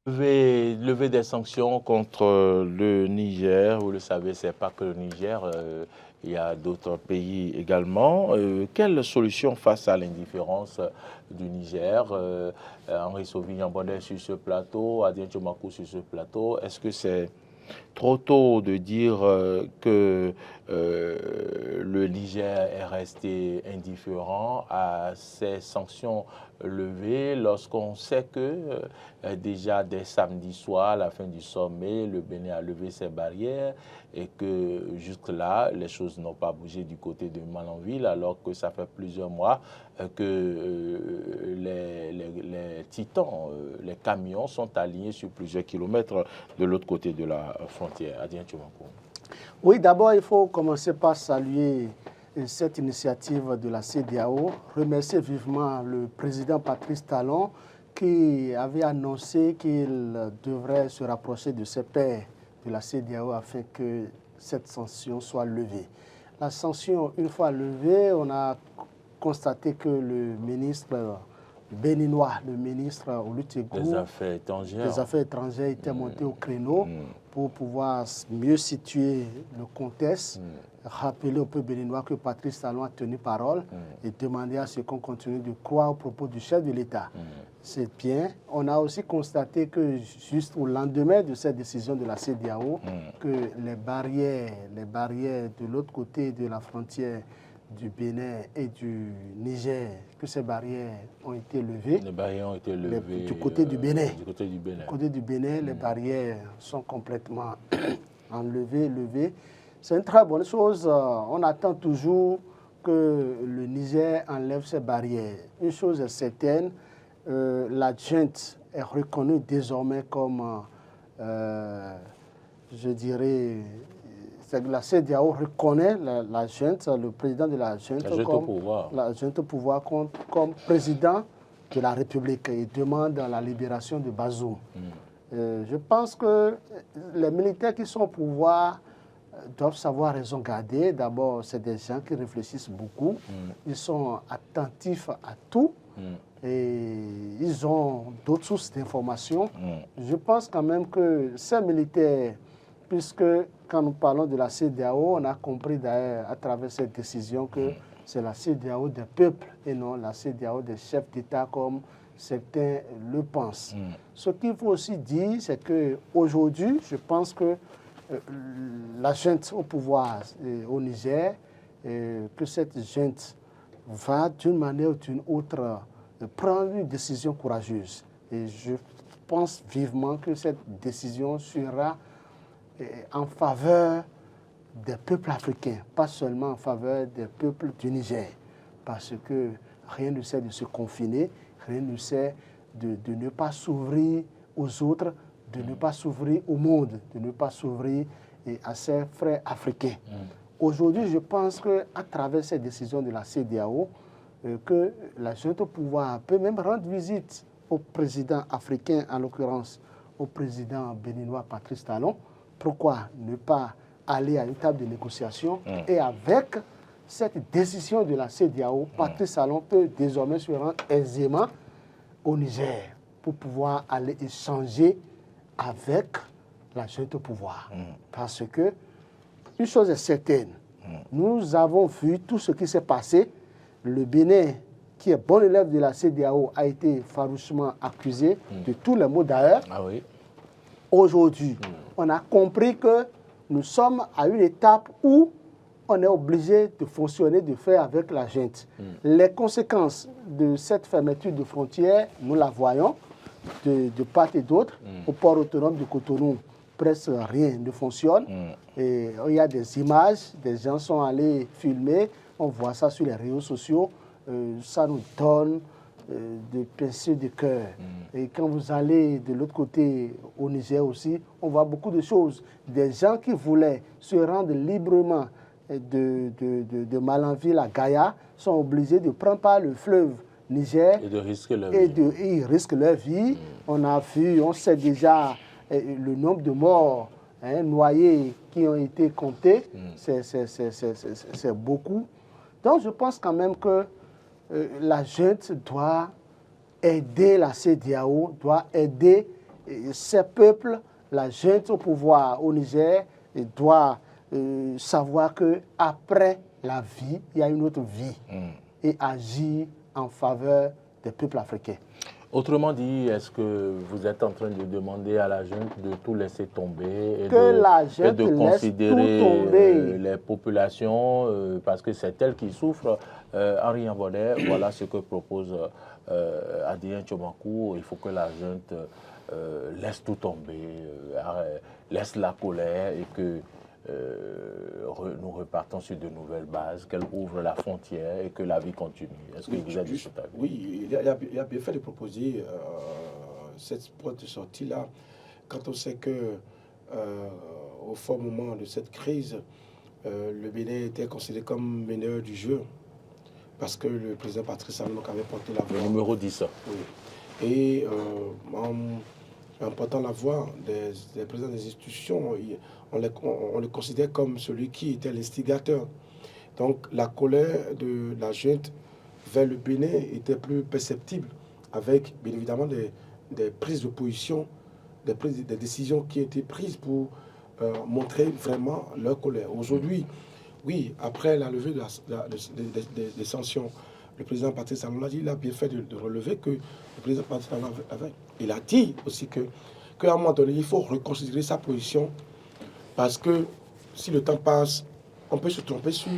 Lever des sanctions contre le Niger, vous le savez, c'est pas que le Niger, il y a d'autres pays également. Quelle solution face à l'indifférence du Niger? Henri Sauvignon-Bonnet sur ce plateau, Adrien Tchomakou sur ce plateau, est-ce que c'est trop tôt de dire que le Niger est resté indifférent à ces sanctions levées lorsqu'on sait que déjà dès samedi soir, à la fin du sommet, le Bénin a levé ses barrières et que jusque-là, les choses n'ont pas bougé du côté de Malanville alors que ça fait plusieurs mois que les titans, les camions sont alignés sur plusieurs kilomètres de l'autre côté de la frontière. Adrien Tchomakou. Oui, d'abord, il faut commencer par saluer cette initiative de la CEDEAO, remercier vivement le président Patrice Talon qui avait annoncé qu'il devrait se rapprocher de ses pairs de la CEDEAO afin que cette sanction soit levée. La sanction, une fois levée, on a constaté que le ministre béninois, le ministre Olutegou, des Affaires étrangères était monté au créneau pour pouvoir mieux situer le contexte, rappeler au peuple béninois que Patrice Talon a tenu parole et demander à ce qu'on continue de croire aux propos du chef de l'État. C'est bien. On a aussi constaté que juste au lendemain de cette décision de la CEDEAO, que les barrières de l'autre côté de la frontière du Bénin et du Niger, que ces barrières ont été levées. Les barrières ont été levées du côté du Bénin. Du côté du Bénin. Du côté du Bénin, les barrières sont complètement enlevées, levées. C'est une très bonne chose. On attend toujours que le Niger enlève ses barrières. Une chose est certaine, la junte est reconnue désormais comme, je dirais, la CEDEAO reconnaît la junte, le président de la junte au pouvoir comme président de la République et demande la libération de Bazoum. Je pense que les militaires qui sont au pouvoir doivent savoir raison garder. D'abord, c'est des gens qui réfléchissent beaucoup. Ils sont attentifs à tout. Et ils ont d'autres sources d'informations. Je pense quand même que ces militaires, puisque quand nous parlons de la CEDEAO, on a compris d'ailleurs à travers cette décision que c'est la CEDEAO des peuples et non la CEDEAO des chefs d'État comme certains le pensent. Ce qu'il faut aussi dire, c'est qu'aujourd'hui, je pense que la junte au pouvoir au Niger, que cette junte va d'une manière ou d'une autre prendre une décision courageuse. Et je pense vivement que cette décision sera en faveur des peuples africains, pas seulement en faveur des peuples du Niger, parce que rien ne sert de se confiner, rien ne sert de ne pas s'ouvrir aux autres, de ne pas s'ouvrir au monde, de ne pas s'ouvrir à ses frères africains. Aujourd'hui, je pense qu'à travers cette décision de la CEDEAO, que la junte au pouvoir peut même rendre visite au président africain, en l'occurrence au président béninois Patrice Talon. Pourquoi ne pas aller à une table de négociation et avec cette décision de la CEDEAO, Patrice Talon peut désormais se rendre aisément au Niger pour pouvoir aller échanger avec la junte au pouvoir. Parce que une chose est certaine, nous avons vu tout ce qui s'est passé. Le Bénin, qui est bon élève de la CEDEAO, a été farouchement accusé de tous les maux d'ailleurs. Aujourd'hui, on a compris que nous sommes à une étape où on est obligé de fonctionner, de faire avec la junte. Les conséquences de cette fermeture de frontières, nous la voyons de part et d'autre. Au port autonome de Cotonou, presque rien ne fonctionne. Et il y a des images, des gens sont allés filmer, on voit ça sur les réseaux sociaux, ça nous donne des pincées de cœur. Et quand vous allez de l'autre côté, au Niger aussi, on voit beaucoup de choses. Des gens qui voulaient se rendre librement de Malanville à Gaïa sont obligés de prendre par le fleuve Niger et de risquer leur vie. Ils risquent leur vie. On a vu, on sait déjà le nombre de morts noyés qui ont été comptés. C'est beaucoup. Donc je pense quand même que la junte doit aider la CEDEAO, doit aider ces peuples, la junte au pouvoir au Niger, doit savoir qu'après la vie, il y a une autre vie et agir en faveur des peuples africains. Autrement dit, est-ce que vous êtes en train de demander à la junte de tout laisser tomber et de considérer les populations, parce que c'est elles qui souffrent. Henri Ambonnet, voilà ce que propose Adrien Tchomakou. Il faut que la junte laisse tout tomber, laisse la colère et que nous repartons sur de nouvelles bases, qu'elle ouvre la frontière et que la vie continue. Est-ce que vous avez dit ça? Oui, il a bien fait de proposer cette porte de sortie-là, quand on sait que au fort moment de cette crise, le Bénin était considéré comme meneur du jeu, parce que le président Patrice Talon avait porté la voix. Le numéro 10. Oui. Et en portant la voix des présidents des institutions, on les considère comme celui qui était l'instigateur. Donc la colère de la junte vers le Bénin était plus perceptible, avec bien évidemment des prises de position, des décisions qui étaient prises pour montrer vraiment leur colère. Aujourd'hui, oui, après la levée des sanctions, le président Patrice Talon a dit, il a bien fait de relever que le président Patrice Talon il a dit aussi qu'à un moment donné, il faut reconsidérer sa position, parce que si le temps passe, on peut se tromper sur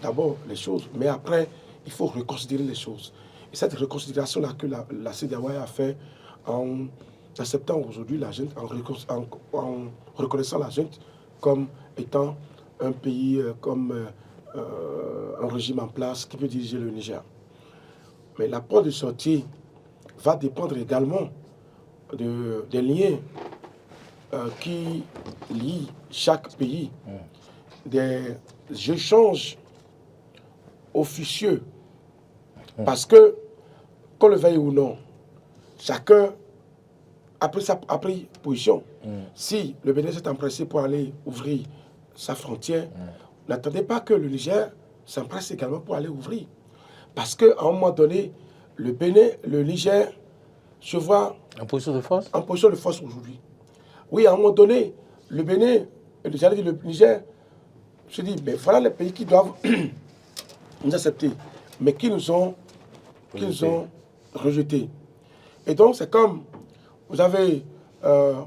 d'abord les choses, mais après, il faut reconsidérer les choses. Et cette reconsidération-là que la CEDEAO a fait en acceptant aujourd'hui la junte, en reconnaissant la junte comme étant un pays, comme un régime en place qui peut diriger le Niger. Mais la porte de sortie va dépendre également des liens qui lient chaque pays, des échanges officieux. Parce que, qu'on le veuille ou non, chacun a pris position. Si le Bénin s'est empressé pour aller ouvrir sa frontière, n'attendez pas que le Niger s'empresse également pour aller ouvrir. Parce qu'à un moment donné, le Bénin, le Niger se voit en position de force. En position de force aujourd'hui. Oui, à un moment donné, le Bénin, j'allais dire le Niger, se dit, mais voilà les pays qui doivent nous accepter, mais qui nous ont rejetés. Et donc, c'est comme vous avez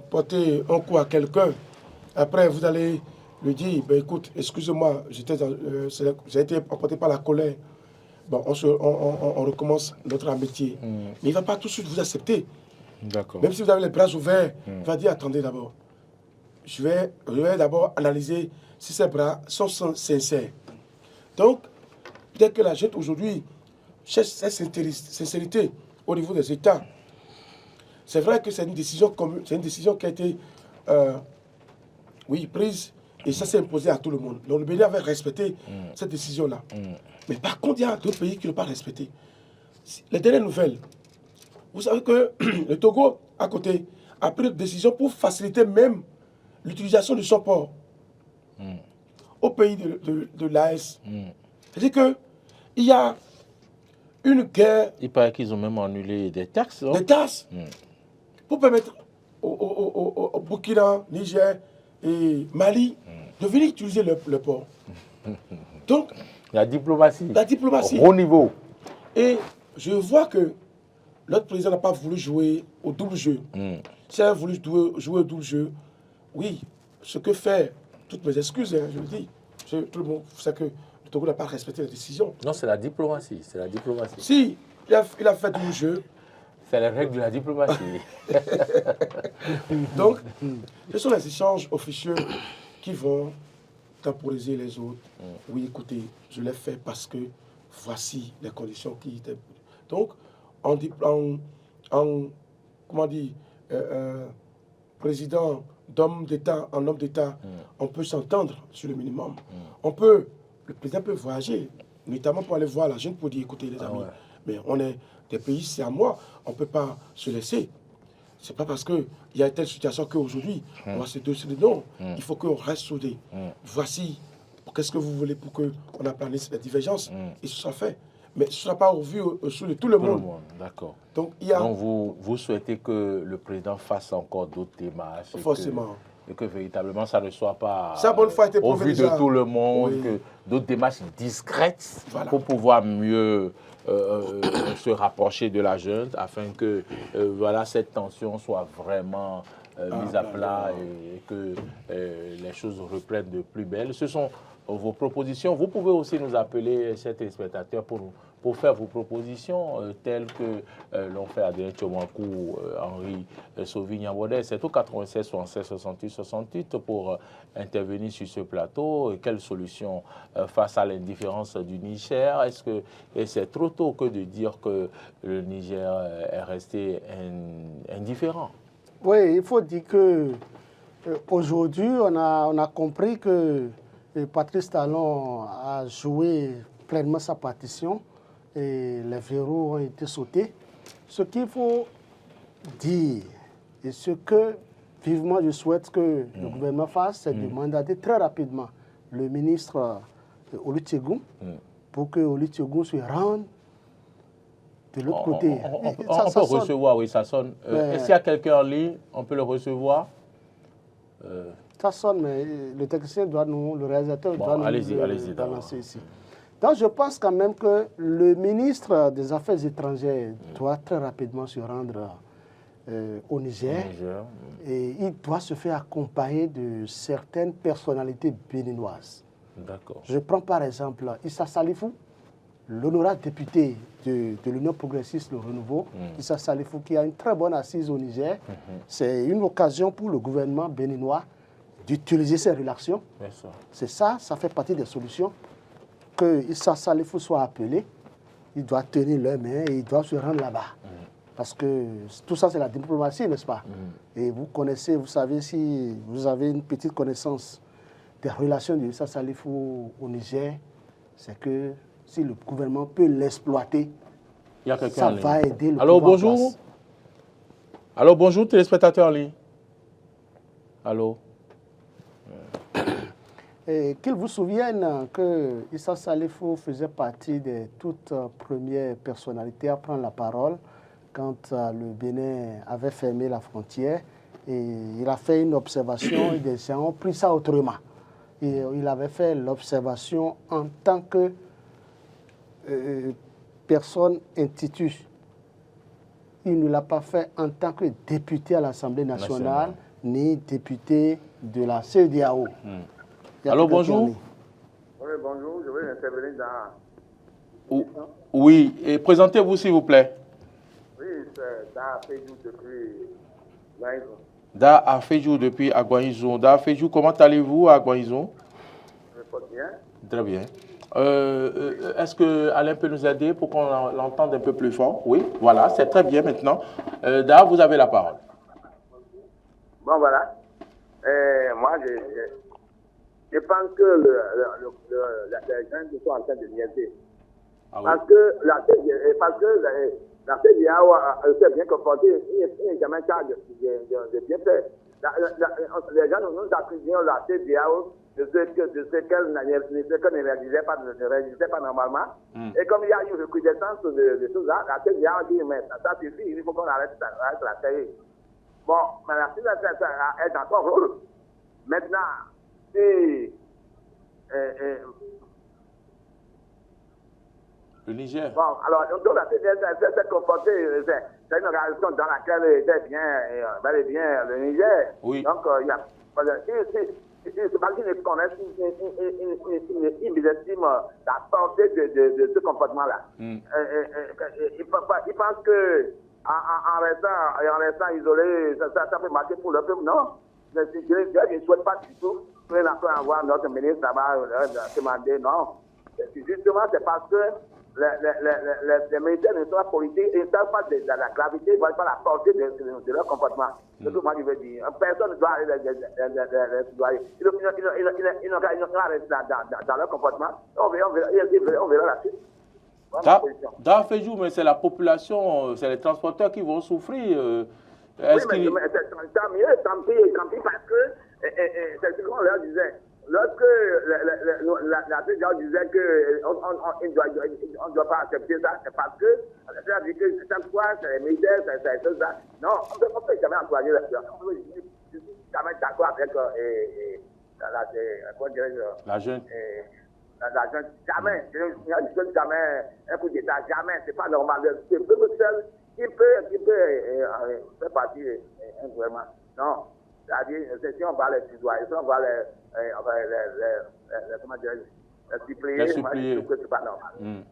porté un coup à quelqu'un, après vous allez lui dire, ben, écoute, excusez-moi, j'ai été emporté par la colère. Bon, on recommence notre amitié. Mais il ne va pas tout de suite vous accepter. Même si vous avez les bras ouverts, il va dire, attendez d'abord. Je vais d'abord analyser si ces bras sont sincères. Donc, peut-être que la junte aujourd'hui cherche cette sincérité au niveau des États. C'est vrai que c'est une décision commune, c'est une décision qui a été prise et ça s'est imposé à tout le monde. Donc le Bénin avait respecté cette décision-là. Mais par contre, il y a d'autres pays qui ne l'ont pas respecté. Les dernières nouvelles, vous savez que le Togo, à côté, a pris une décision pour faciliter même l'utilisation de son port au pays de l'AS. C'est-à-dire qu'il y a une guerre... Il paraît qu'ils ont même annulé des taxes. Des taxes pour permettre au Burkina, Niger et Mali de venir utiliser le port. Donc, la diplomatie. Au haut niveau. Et je vois que notre président n'a pas voulu jouer au double jeu. S'il a voulu jouer au double jeu, oui, ce que fait, toutes mes excuses, hein, je le dis, tout le monde sait que le Togo n'a pas respecté la décision. Non, c'est la diplomatie. C'est la diplomatie. Si, il a fait double jeu. C'est les règles de la diplomatie. Donc, ce sont les échanges officieux qui vont temporiser les autres. Oui, écoutez, je l'ai fait parce que voici les conditions qui étaient. Donc, comment dire, président d'homme d'État en homme d'État, on peut s'entendre sur le minimum. Le président peut voyager, notamment pour aller voir la jeune pour dire, écoutez les amis, mais on est des pays, c'est à moi, on ne peut pas se laisser. C'est pas parce qu'il y a telle situation qu'aujourd'hui, on va se décider. Non, il faut qu'on reste soudés. Voici, qu'est-ce que vous voulez pour qu'on aplanisse les divergences. Et ce sera fait. mais ce ne sera pas revu sur tout le monde. D'accord. Donc, vous souhaitez que le président fasse encore d'autres démarches. Forcément. Et que véritablement, ça ne soit pas au vu de tout le monde, oui. Que d'autres démarches discrètes pour pouvoir mieux se rapprocher de la junte afin que cette tension soit vraiment mise à plat et que les choses reprennent de plus belle. Ce sont vos propositions. Vous pouvez aussi nous appeler, chers téléspectateurs, pour faire vos propositions telles que l'ont fait Adrien Tchomankou, Henri Sauvigny-Ambodé. C'est au 96 76 68 68 pour intervenir sur ce plateau. Quelle solution face à l'indifférence du Niger? Est-ce que c'est trop tôt que de dire que le Niger est resté indifférent? Oui, il faut dire que aujourd'hui, on a compris que Patrice Talon a joué pleinement sa partition et les verrous ont été sautés. Ce qu'il faut dire et ce que vivement je souhaite que le gouvernement fasse, c'est de mandater très rapidement le ministre Olusegun pour que Olusegun se rende de l'autre côté. On peut recevoir, oui, ça sonne. Est-ce qu'il y a quelqu'un en ligne? On peut le recevoir? Ça sonne, mais le technicien doit le réalisateur doit nous balancer ici. Donc je pense quand même que le ministre des Affaires étrangères doit très rapidement se rendre au Niger. Et il doit se faire accompagner de certaines personnalités béninoises. D'accord. Je prends par exemple Issa Salifou, l'honorable député de l'Union progressiste Le Renouveau, Issa Salifou, qui a une très bonne assise au Niger. C'est une occasion pour le gouvernement béninois d'utiliser ces relations. C'est ça fait partie des solutions. Que Issa Salifou soit appelé, il doit tenir les mains et il doit se rendre là-bas. Parce que tout ça, c'est la diplomatie, n'est-ce pas? Et vous connaissez, vous savez, si vous avez une petite connaissance des relations de Issa Salifou au Niger, c'est que si le gouvernement peut l'exploiter, ça va aider le Allô, pouvoir bonjour. Allô, bonjour, téléspectateurs en ligne. Allô. Qu'il vous souvienne que Issa Salifou faisait partie des toutes premières personnalités à prendre la parole quand le Bénin avait fermé la frontière. Et il a fait une observation et des gens ont pris ça autrement. Et il avait fait l'observation en tant que personne institue. Il ne l'a pas fait en tant que député à l'Assemblée nationale, ni député de la CEDEAO. Allô, bonjour. Oui, bonjour, je veux intervenir dans... Oui, et présentez-vous s'il vous plaît. Oui, c'est Da Fejou depuis Aguaïzon. Da Fejou depuis Aguaïzon. Da Fejou, comment allez-vous à Aguaïzon? Je me porte bien. Très bien. Est-ce que Alain peut nous aider pour qu'on l'entende un peu plus fort? Oui, voilà, c'est très bien maintenant. Da, vous avez la parole. Bon, voilà. Moi, je pense que les gens sont en train de niaiser. Ah oui. Parce que la CEDEAO s'est bien comportée, il n'est jamais chargé de bien faire. Les gens nous attribuons la CEDEAO de ce qu'elle ne réalisait pas normalement. Et comme il y a eu une recrudescence de tout ça, la CEDEAO dit mais ça suffit, il faut qu'on arrête la série. Bon, mais la CEDEAO est encore rôle. Maintenant, si le Niger. Bon, alors, donc la CEDEAO s'est comportée, c'est une organisation dans laquelle était bel et bien le Niger. Oui. Donc, il y a. C'est parce qu'ils connaissent, ils mésestiment la portée de ce comportement-là. Ils pensent que en restant isolé, ça peut marcher pour le peuple. Non. Je ne souhaite pas du tout que avoir notre ministre là-bas demander. Non. Justement, c'est parce que les militaires ne sont pas politiques, ils ne savent pas de la gravité, ils ne voient pas la portée de leur comportement. C'est ce que moi je veux dire. Personne ne doit aller les citoyens. Ils n'ont qu'à rester dans leur comportement. On verra la suite. Dans Fejou, mais c'est la population, c'est les transporteurs qui vont souffrir. Oui, mais tant mieux, tant pis, parce que c'est ce qu'on leur disait. lorsque la CEDEAO disait qu'on ne doit pas accepter ça, c'est parce que c'est-à-dire que chaque fois, c'est les militaires, c'est ça. Non, on ne peut jamais encourager la situation. Je suis jamais d'accord avec la jeune. La jeune, jamais. Je ne donne jamais un coup d'État, jamais. C'est pas normal. C'est le peuple seul qui peut faire partie d'un gouvernement. Non. C'est-à-dire, si on va les tutoyer, si on va les supplier, que c'est pas normal. Il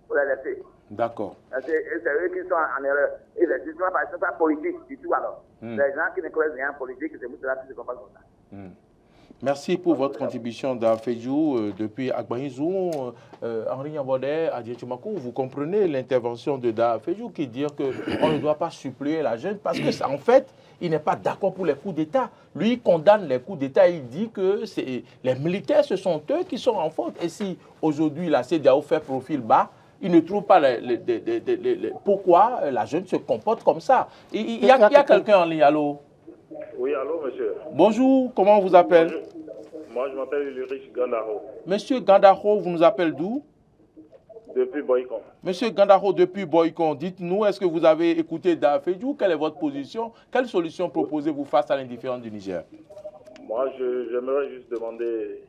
faut les laisser. D'accord. C'est eux qui sont en erreur. Et les jugements, c'est pas politique du tout alors. Les gens qui ne connaissent rien en politique, c'est cela qui se comportent comme ça. Merci pour votre contribution dans Fejou depuis Agbaïzou. Henri Yambodé, Adjé Tumakou, vous comprenez l'intervention de Da Fejou qui dit qu'on ne doit pas supplier la jeune parce que en fait, il n'est pas d'accord pour les coups d'État. Lui, il condamne les coups d'État. Il dit que les militaires, ce sont eux qui sont en faute. Et si aujourd'hui la CEDEAO fait profil bas, il ne trouve pas pourquoi la jeune se comporte comme ça. Il y a quelqu'un en ligne, allô? Oui, allô, monsieur. Bonjour, comment on vous appelle? Bonjour. Moi, je m'appelle Ulrich Gandaro. Monsieur Gandaro, vous nous appelez d'où? Depuis Boycon. Monsieur Gandaro, depuis Boycon, dites-nous, est-ce que vous avez écouté Da Fejou? Quelle est votre position? Quelle solution proposez-vous face à l'indifférence du Niger? Moi, j'aimerais juste demander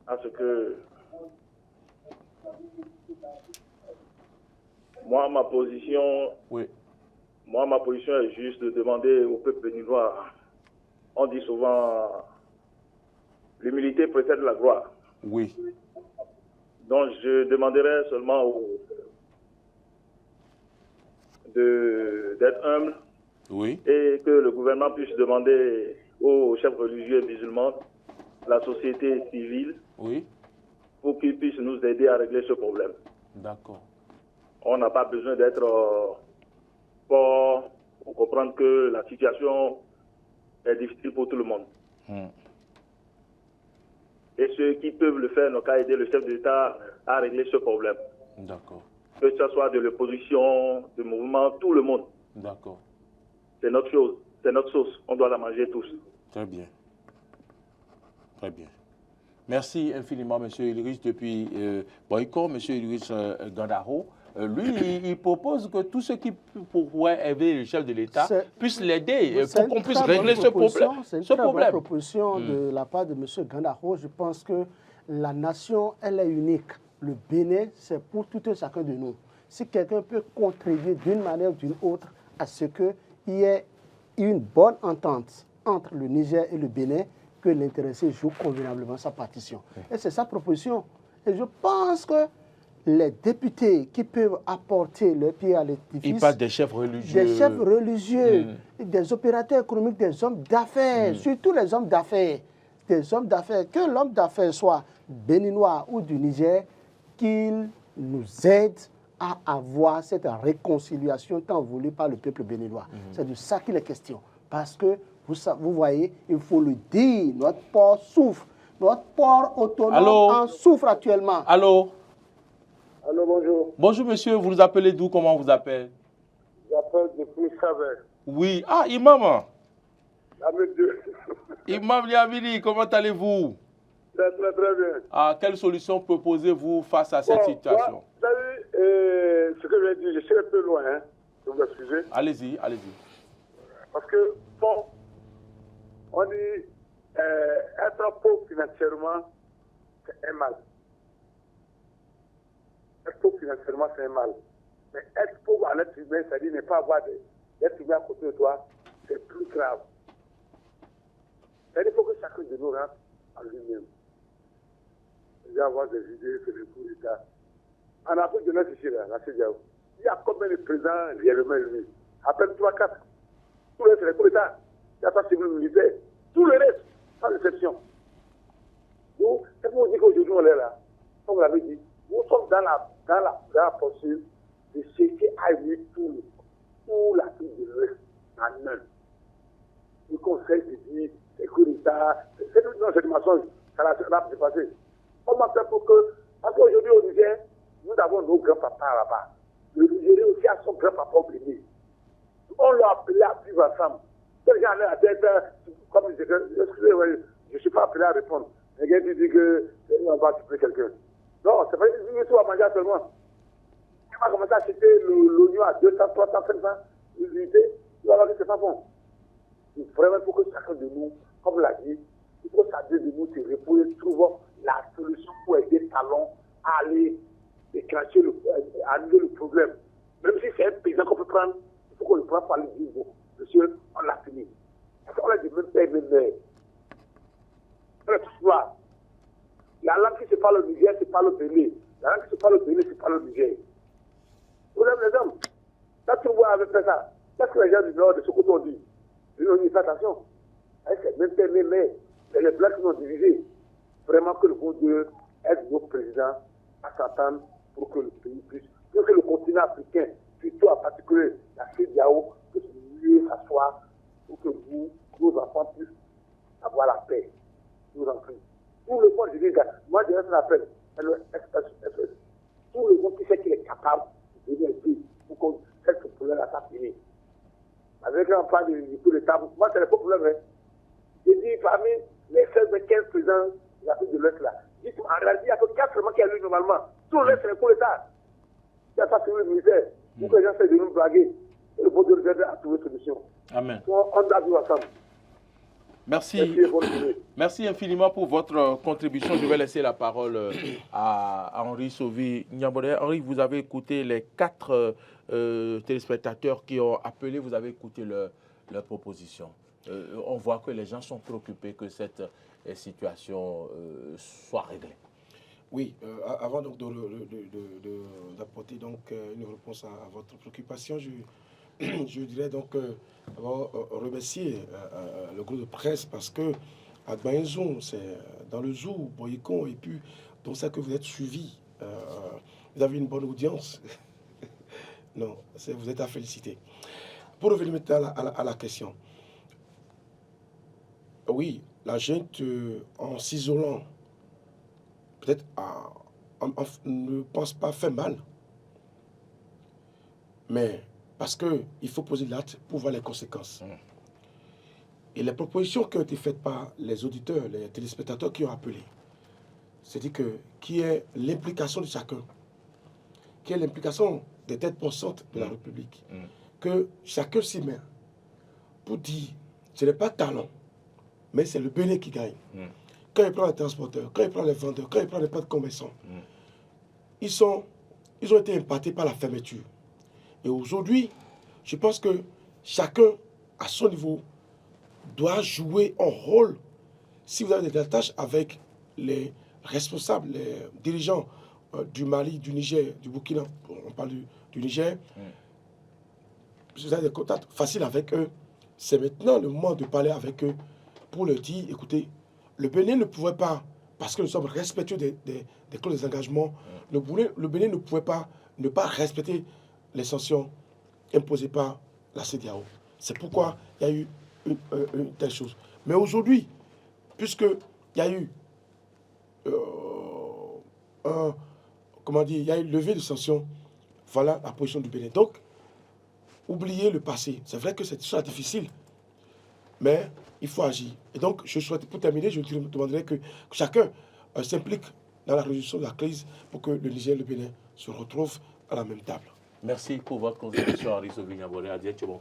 à ce que... Moi, ma position est juste de demander au peuple béninois. On dit souvent, l'humilité précède la gloire. Oui. Donc, je demanderais seulement d'être humble. Oui. Et que le gouvernement puisse demander aux chefs religieux musulmans, la société civile, oui, pour qu'ils puissent nous aider à régler ce problème. D'accord. On n'a pas besoin d'être fort pour comprendre que la situation est difficile pour tout le monde. Et ceux qui peuvent le faire n'ont qu'à aider le chef d'État à régler ce problème. D'accord. Que ce soit de l'opposition, du mouvement, tout le monde. D'accord. C'est notre chose, c'est notre sauce. On doit la manger tous. Très bien. Très bien. Merci infiniment, M. Ulrich, depuis Boycon, M. Ulrich Gandaro. Lui, il propose que tous ceux qui pourraient aider le chef de l'État puissent l'aider pour qu'on puisse régler ce problème. C'est une très bonne proposition de la part de M. Gandaro. Je pense que la nation, elle est unique. Le Bénin, c'est pour tout un chacun de nous. Si quelqu'un peut contribuer d'une manière ou d'une autre à ce qu'il y ait une bonne entente entre le Niger et le Bénin, que l'intéressé joue convenablement sa partition. Et c'est sa proposition. Et je pense que les députés qui peuvent apporter leur pied à l'édifice... Il parle des chefs religieux. Des chefs religieux, des opérateurs économiques, des hommes d'affaires, surtout les hommes d'affaires. Des hommes d'affaires, que l'homme d'affaires soit béninois ou du Niger, qu'il nous aide à avoir cette réconciliation tant voulue par le peuple béninois. C'est de ça qu'il est question. Parce que, vous voyez, il faut le dire, notre port souffre. Notre port autonome en souffre actuellement. Allô? Allô, bonjour. Bonjour, monsieur. Vous nous appelez d'où? Comment on vous appelle? J'appelle depuis Savert. Oui. Ah, Imam. Dieu. Imam Liamini, comment allez-vous? Très, très, très bien. Ah, quelle solution proposez-vous face à cette situation? Vous savez, ce que je vais dire, je suis un peu loin, hein, si vous excusez. Allez-y, allez-y. Parce que, bon, on dit, être pauvre financièrement, c'est un mal. Être pauvre financièrement, c'est un mal. Mais être pauvre en être humain, c'est-à-dire ne pas avoir d'être humain à côté de toi, c'est plus grave. C'est-à-dire qu'il faut que chacun de nous rentre en lui-même. Il va avoir des idées sur le coup d'État. En Afrique de l'Est, ici, là, la CEDEAO, il y a combien de présidents réellement élus? À peine 3-4. Tout le reste, c'est le coup d'État. Il n'y a pas de civil militaire. Tout le reste, sans exception. Donc, c'est pour dire qu'aujourd'hui, on est là. Comme vous l'avez dit, nous sommes dans la posture de chercher à aider tout l'Afrique de l'Ouest en un. Le conseil se dit, c'est coup d'État, c'est du mensonge, ça va se passer. Comment faire pour que, parce qu'aujourd'hui au Niger, nous avons nos grands-papas là-bas. Le Nigeria aussi a son grand-papa au Bénin. On l'a appelé à vivre ensemble. Ces gens-là, comme je ne suis pas appelé à répondre. Quelqu'un qui dit qu'on va supprimer quelqu'un. Non, c'est pas une histoire à manger seulement. On va commencer à acheter l'oignon à 200, 300, 500 unités. Il va voir que c'est pas bon. Vraiment, il faut que chacun de nous, comme l'a dit, il faut chacun de nous se reposer, trouvons la solution pour aider Talon à aller déclencher à annuler le problème. Même si c'est un paysan qu'on peut prendre, il faut qu'on le prenne par le niveau. Monsieur, on l'a fini. Parce qu'on a dit même père, même mère. La langue qui se parle au Niger, c'est pas le Bénin. La langue qui se parle au Bénin, c'est pas le Niger. Vous avez les hommes. Quand tu vois avec ça, qu'est-ce que les gens du Nord de ce côté ont dit? Ils ont dit, fais attention. C'est même père, même mère. C'est les Blancs qui nous ont divisés. Vraiment que le bon Dieu aide nos présidents à s'entendre pour que le pays puisse, pour que le continent africain, surtout en particulier la CEDEAO, puisse mieux s'asseoir pour que nos enfants puissent avoir la paix. Nous en prions. Tout le monde, je dis, moi je laisse un appel, tout le monde qui sait qu'il est capable de venir ici pour qu'on fasse ce problème-là, ça finit. Avec un plan de coup d'État, moi c'est le problème. Hein. J'ai dit parmi les 16-15 présidents de l'Afrique de l'Ouest là, en réalité, il n'y a que 4 seulement qui a eu normalement. Tout le reste c'est le coup d'État. Il n'y a pas sur le ministère. Pour que les gens essaient de nous blaguer. Et le bon Dieu nous aide à trouver une solution. Amen. On doit vivre ensemble. Merci. Merci infiniment pour votre contribution. Je vais laisser la parole à Henri Sauvi-Niambodé. Henri, vous avez écouté les 4 téléspectateurs qui ont appelé, vous avez écouté leur proposition. On voit que les gens sont préoccupés que cette situation soit réglée. Oui, avant donc d'apporter donc une réponse à votre préoccupation, je dirais donc remercier le groupe de presse parce que à Gbaïnzon, c'est dans le Zou, Boycon, et puis donc ça que vous êtes suivis, vous avez une bonne audience. Non, vous êtes à féliciter. Pour revenir maintenant à la question, oui, la gente en s'isolant, peut-être ne pense pas faire mal, mais parce qu'il faut poser l'acte pour voir les conséquences. Et les propositions qui ont été faites par les auditeurs, les téléspectateurs qui ont appelé, c'est-à-dire qui est l'implication de chacun, qui est l'implication des têtes pensantes de la République, que chacun s'y met pour dire, ce n'est pas Talon, mais c'est le Bénin qui gagne. Quand il prend les transporteurs, quand il prend les vendeurs, quand il prend les pas de commerçants, ils ont été impactés par la fermeture. Et aujourd'hui, je pense que chacun, à son niveau, doit jouer un rôle. Si vous avez des tâches avec les responsables, les dirigeants du Mali, du Niger, du Burkina, on parle du Niger, si vous avez des contacts faciles avec eux, c'est maintenant le moment de parler avec eux pour leur dire, écoutez, le Bénin ne pouvait pas, parce que nous sommes respectueux des clauses d'engagement, le Bénin ne pouvait pas ne pas respecter les sanctions imposées par la CEDEAO. C'est pourquoi il y a eu une telle chose. Mais aujourd'hui, puisqu'il y a eu il y a eu levée de sanctions, voilà la position du Bénin. Donc, oubliez le passé. C'est vrai que c'est difficile, mais il faut agir. Et donc, je souhaite, pour terminer, je demanderai que chacun s'implique dans la résolution de la crise pour que le Niger et le Bénin se retrouvent à la même table. Merci pour votre contribution, Henri Sauvi-Niambodé.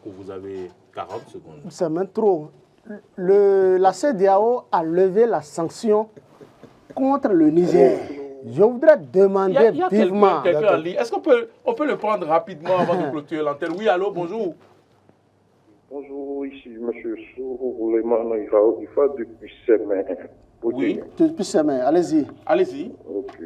Vous avez 40 secondes. C'est même trop. La CEDEAO a levé la sanction contre le Niger. Je voudrais demander vivement... quelqu'un en ligne. Est-ce qu'on peut le prendre rapidement avant de clôturer l'antenne? Oui, allô, bonjour. Bonjour, ici M. Souleymane Ifa depuis Semen. Oui, depuis Semen, allez-y. Allez-y. Ok.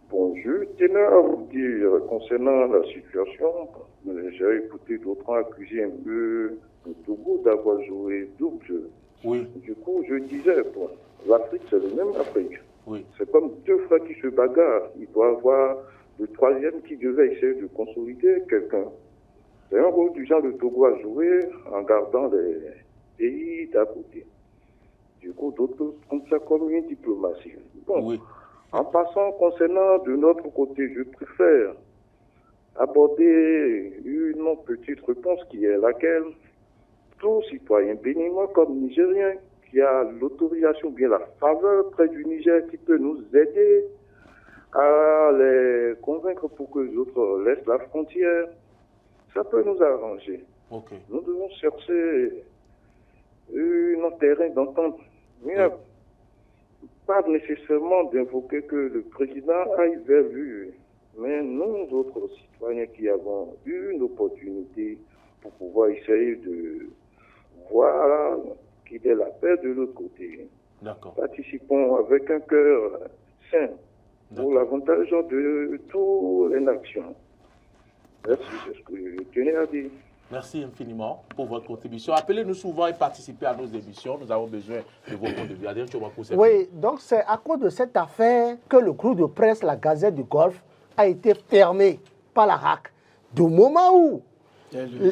Bon, je tenais à vous dire, concernant la situation, j'ai écouté d'autres accuser un peu le Togo d'avoir joué double jeu. Oui. Du coup, je disais, bon, l'Afrique, c'est le même Afrique. Oui. C'est comme 2 frères qui se bagarrent. Il doit y avoir le 3e qui devait essayer de consolider quelqu'un. C'est un rôle du genre le Togo à jouer en gardant les pays d'à côté. Du coup, d'autres comme ça comme une diplomatie. Bon, oui. En passant concernant de notre côté, je préfère aborder une petite réponse qui est laquelle tout citoyen béninois comme nigérien qui a l'autorisation, bien la faveur près du Niger, qui peut nous aider à les convaincre pour que les autres laissent la frontière, ça peut nous arranger. Okay. Nous devons chercher un terrain d'entente. Mais pas nécessairement d'invoquer que le président aille vers lui. Mais nous, autres citoyens qui avons eu une opportunité pour pouvoir essayer de voir qu'il y ait la paix de l'autre côté. Participons avec un cœur sain pour l'avantage de toutes les nations. Merci, c'est ce que je tenais à dire. Merci infiniment pour votre contribution. Appelez-nous souvent et participez à nos émissions. Nous avons besoin de vos points de vue. Oui, donc c'est à cause de cette affaire que le groupe de presse, la Gazette du Golfe, a été fermé par la RAC. Du moment où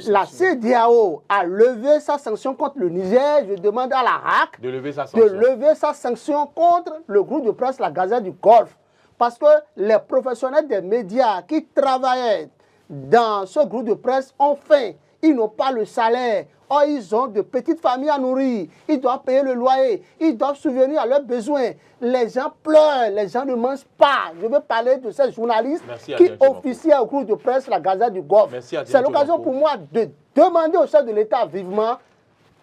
la CEDEAO a levé sa sanction contre le Niger, je demande à la RAC de lever sa sanction contre le groupe de presse, la Gazette du Golfe. Parce que les professionnels des médias qui travaillaient dans ce groupe de presse ont faim. Ils n'ont pas le salaire. Or, ils ont de petites familles à nourrir. Ils doivent payer le loyer. Ils doivent subvenir à leurs besoins. Les gens pleurent. Les gens ne mangent pas. Je veux parler de ces journalistes qui officient au groupe de presse, la Gazette du Golfe. C'est l'occasion pour moi de demander au chef de l'État vivement,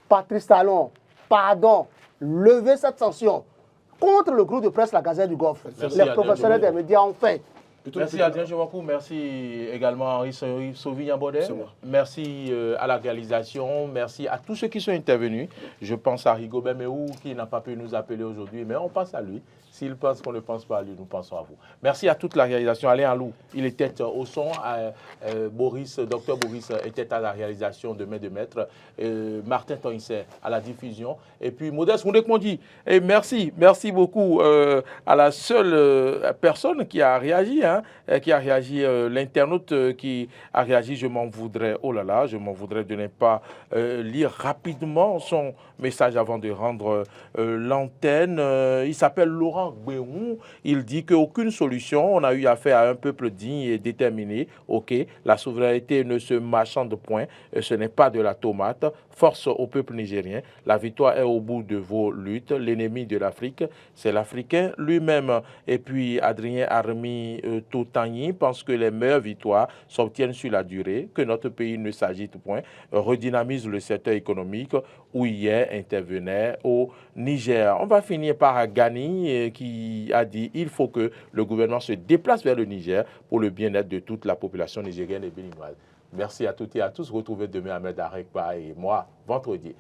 Patrice Talon, pardon, lever cette sanction contre le groupe de presse, la Gazette du Golfe. Les professionnels des médias ont faim. Merci Adrien Jomakou, merci également Henri Sauvignon-Baudet, merci à la réalisation, merci à tous ceux qui sont intervenus. Je pense à Rigobert Méhou qui n'a pas pu nous appeler aujourd'hui, mais on pense à lui. S'il pense qu'on ne pense pas à lui, nous pensons à vous. Merci à toute la réalisation. Alain Alou, il était au son. Docteur Boris était à la réalisation de Main de Maître. Martin Toinser à la diffusion. Et puis Modeste Moundek-Mondi. Et merci beaucoup à la seule personne qui a réagi, l'internaute qui a réagi. Je m'en voudrais, oh là là, je m'en voudrais de ne pas lire rapidement son message avant de rendre l'antenne. Il s'appelle Laurent Gbéhou. Il dit qu'aucune solution. On a eu affaire à un peuple digne et déterminé. Ok, la souveraineté ne se marchande point. Ce n'est pas de la tomate. Force au peuple nigérien. La victoire est au bout de vos luttes. L'ennemi de l'Afrique, c'est l'Africain lui-même. Et puis Adrien Armi Totani pense que les meilleures victoires s'obtiennent sur la durée, que notre pays ne s'agite point, redynamise le secteur économique où hier intervenait au Niger. On va finir par Gani qui a dit il faut que le gouvernement se déplace vers le Niger pour le bien-être de toute la population nigérienne et béninoise. Merci à toutes et à tous. Retrouvez demain Ahmed Arekpa et moi vendredi